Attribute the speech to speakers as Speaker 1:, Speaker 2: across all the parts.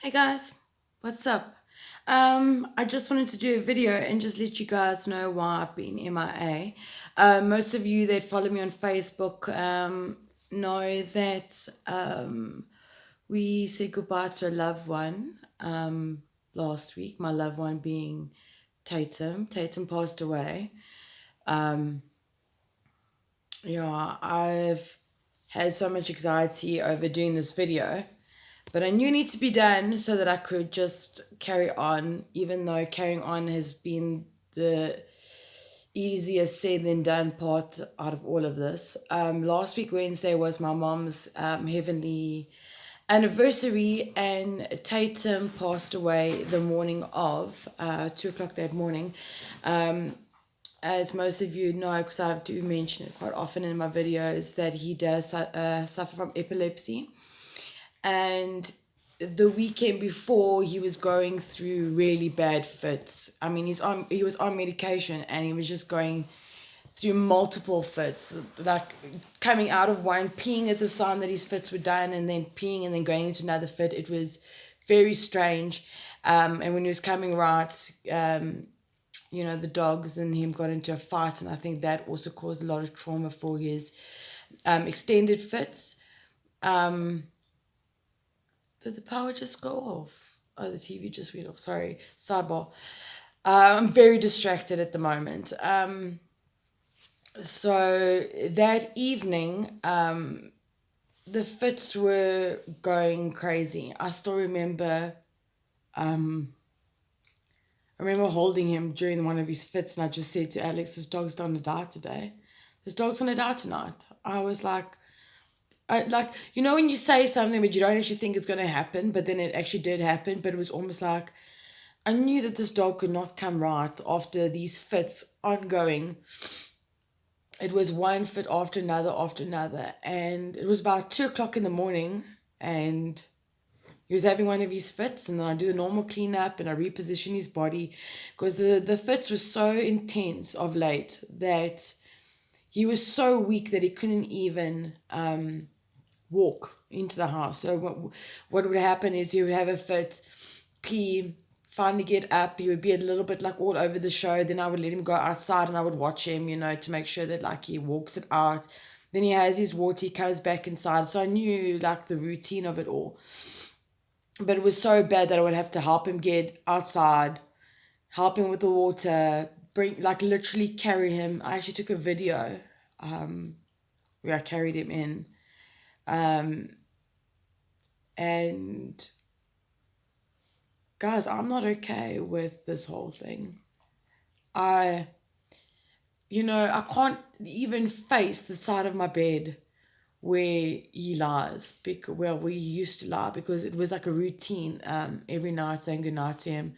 Speaker 1: Hey guys, what's up? I just wanted to do a video and just let you guys know why I've been MIA. Most of you that follow me on Facebook know that we said goodbye to a loved one last week. My loved one being Tatum. Tatum passed away. Um, yeah, I've had so much anxiety over doing this video. But I knew it needed to be done so that I could just carry on, even though carrying on has been the easier said than done part out of all of this. Last week, Wednesday, was my mom's heavenly anniversary, and Tatum passed away the morning of 2 o'clock that morning. As most of you know, because I do mention it quite often in my videos, that he does suffer from epilepsy. And the weekend before, he was going through really bad fits. I mean, he was on medication, and he was just going through multiple fits, like coming out of one, peeing as a sign that his fits were done, and then peeing and then going into another fit. It was very strange. And when he was coming right, the dogs and him got into a fight, and I think that also caused a lot of trauma for his extended fits. Did the power just go off? Oh, the TV just went off. Sorry. Sidebar. I'm very distracted at the moment. So that evening, the fits were going crazy. I still remember. I remember holding him during one of his fits, and I just said to Alex, "This dog's gonna die today. This dog's gonna die tonight." I was like, when you say something but you don't actually think it's going to happen, but then it actually did happen. But it was almost like I knew that this dog could not come right after these fits ongoing. It was one fit after another, and it was about 2 o'clock in the morning, and he was having one of his fits, and then I do the normal cleanup and I reposition his body, because the fits were so intense of late that he was so weak that he couldn't even walk into the house. So what would happen is he would have a fit, pee, finally get up. He would be a little bit like all over the show. Then I would let him go outside and I would watch him, to make sure that like he walks it out. Then he has his water, he comes back inside. So I knew like the routine of it all. But it was so bad that I would have to help him get outside, help him with the water, bring like literally carry him. I actually took a video where I carried him in. And guys, I'm not okay with this whole thing. I, I can't even face the side of my bed where he lies, where he used to lie, because it was like a routine. Every night saying goodnight to him,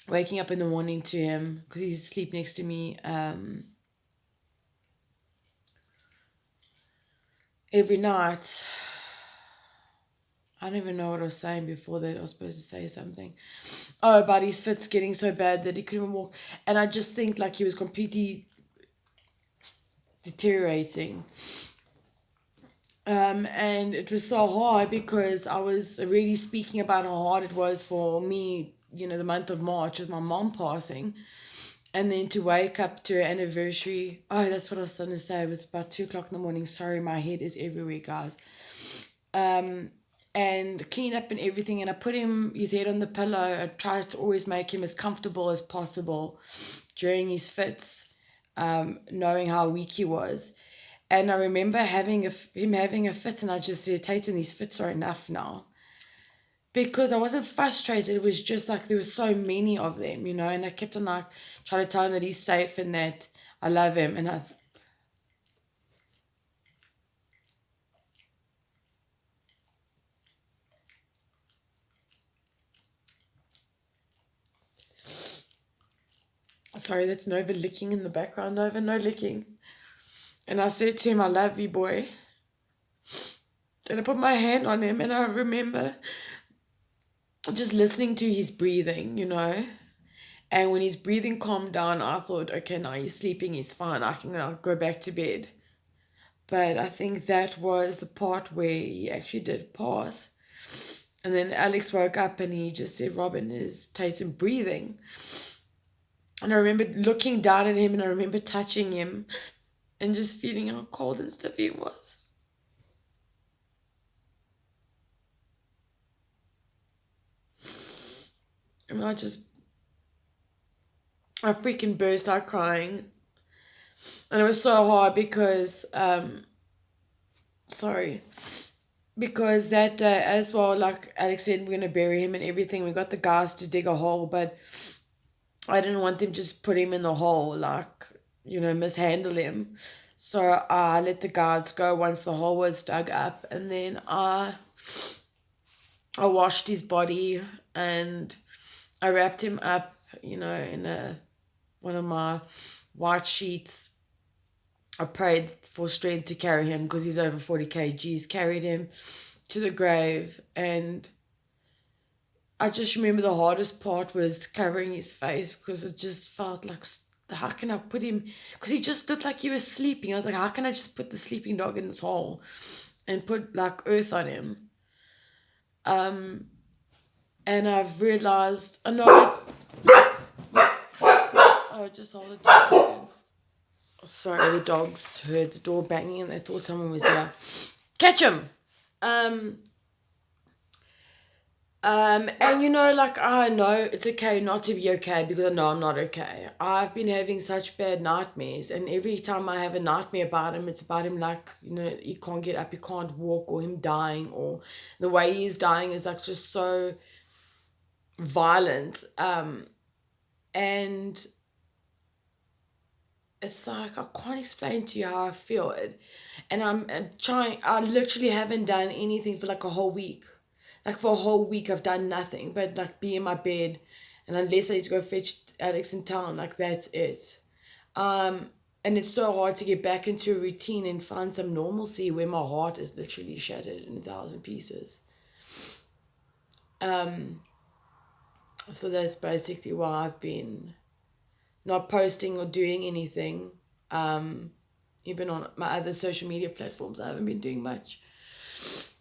Speaker 1: waking up in the morning to him, because he's asleep next to me. Every night. I don't even know what I was saying before that. I was supposed to say something. Oh, about his fits getting so bad that he couldn't even walk. And I just think like he was completely deteriorating. And it was so hard because I was really speaking about how hard it was for me, the month of March with my mom passing. And then to wake up to her anniversary. Oh, that's what I was going to say. It was about 2 o'clock in the morning. Sorry, my head is everywhere, guys. And clean up and everything. And I put his head on the pillow. I tried to always make him as comfortable as possible during his fits, knowing how weak he was. And I remember him having a fit, and I just said, Tatum, these fits are enough now. Because I wasn't frustrated. It was just like there were so many of them, and I kept on like trying to tell him that he's safe and that I love him. And sorry, that's Nova licking in the background. Nova, no licking. And I said to him, I love you, boy. And I put my hand on him, and I remember just listening to his breathing, And when his breathing calmed down, I thought, okay, now he's sleeping, he's fine. I can now go back to bed. But I think that was the part where he actually did pass. And then Alex woke up and he just said, Robin, is Tatum breathing? And I remember looking down at him and I remember touching him and just feeling how cold and stiff he was. And I freaking burst out crying. And it was so hard because, because that day as well, like Alex said, we're going to bury him and everything. We got the guys to dig a hole, but I didn't want them just put him in the hole, like, mishandle him. So I let the guys go once the hole was dug up, and then I washed his body and I wrapped him up, in one of my white sheets. I prayed for strength to carry him because he's over 40 kgs, carried him to the grave. And I just remember the hardest part was covering his face because it just felt like, how can I put him? Because he just looked like he was sleeping. I was like, how can I just put the sleeping dog in this hole and put like earth on him? And I've realized, just hold it 2 seconds. Sorry, the dogs heard the door banging and they thought someone was there. Catch him! And I know it's okay not to be okay because I know I'm not okay. I've been having such bad nightmares, and every time I have a nightmare about him, it's about him like, he can't get up, he can't walk, or him dying, or the way he's dying is like just so violent. And it's like, I can't explain to you how I feel it. And I'm trying, I literally haven't done anything for like a whole week. Like for a whole week, I've done nothing but like be in my bed. And unless I need to go fetch Alex in town, like that's it. And it's so hard to get back into a routine and find some normalcy where my heart is literally shattered in 1,000 pieces. So that's basically why I've been not posting or doing anything. Even on my other social media platforms, I haven't been doing much.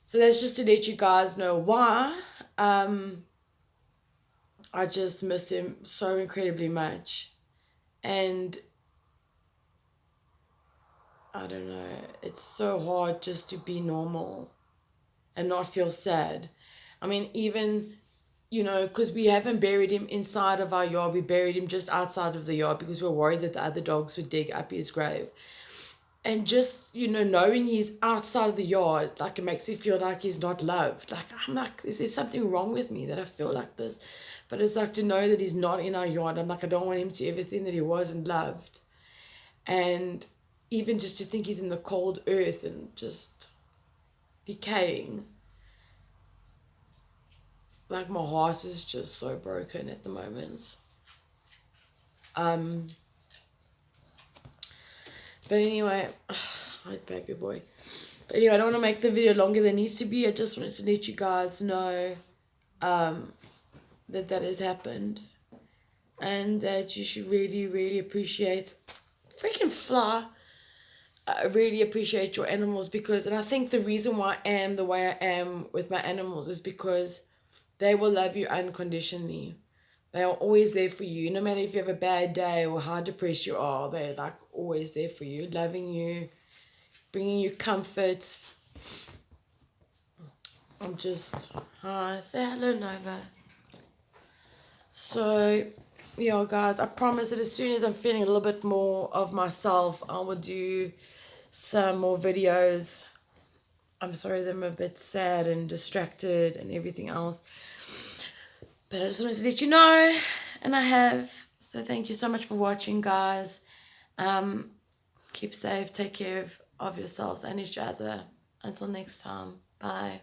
Speaker 1: So that's just to let you guys know why. I just miss him so incredibly much. And I don't know, it's so hard just to be normal and not feel sad. I mean, even, because we haven't buried him inside of our yard, we buried him just outside of the yard because we were worried that the other dogs would dig up his grave. And just, knowing he's outside of the yard, like, it makes me feel like he's not loved. Like, I'm like, is there something wrong with me that I feel like this? But it's like to know that he's not in our yard. I'm like, I don't want him to ever think that he wasn't loved. And even just to think he's in the cold earth and just decaying. Like, my heart is just so broken at the moment. But anyway, my baby boy. But anyway, I don't want to make the video longer than it needs to be. I just wanted to let you guys know that has happened. And that you should really, really appreciate freaking fly. I really appreciate your animals and I think the reason why I am the way I am with my animals is because they will love you unconditionally. They are always there for you. No matter if you have a bad day or how depressed you are, they're like always there for you, loving you, bringing you comfort. Say hello, Nova. So, yeah, guys, I promise that as soon as I'm feeling a little bit more of myself, I will do some more videos. I'm sorry that I'm a bit sad and distracted and everything else. But I just wanted to let you know, and I have. So thank you so much for watching, guys. Keep safe, take care of yourselves and each other. Until next time, bye.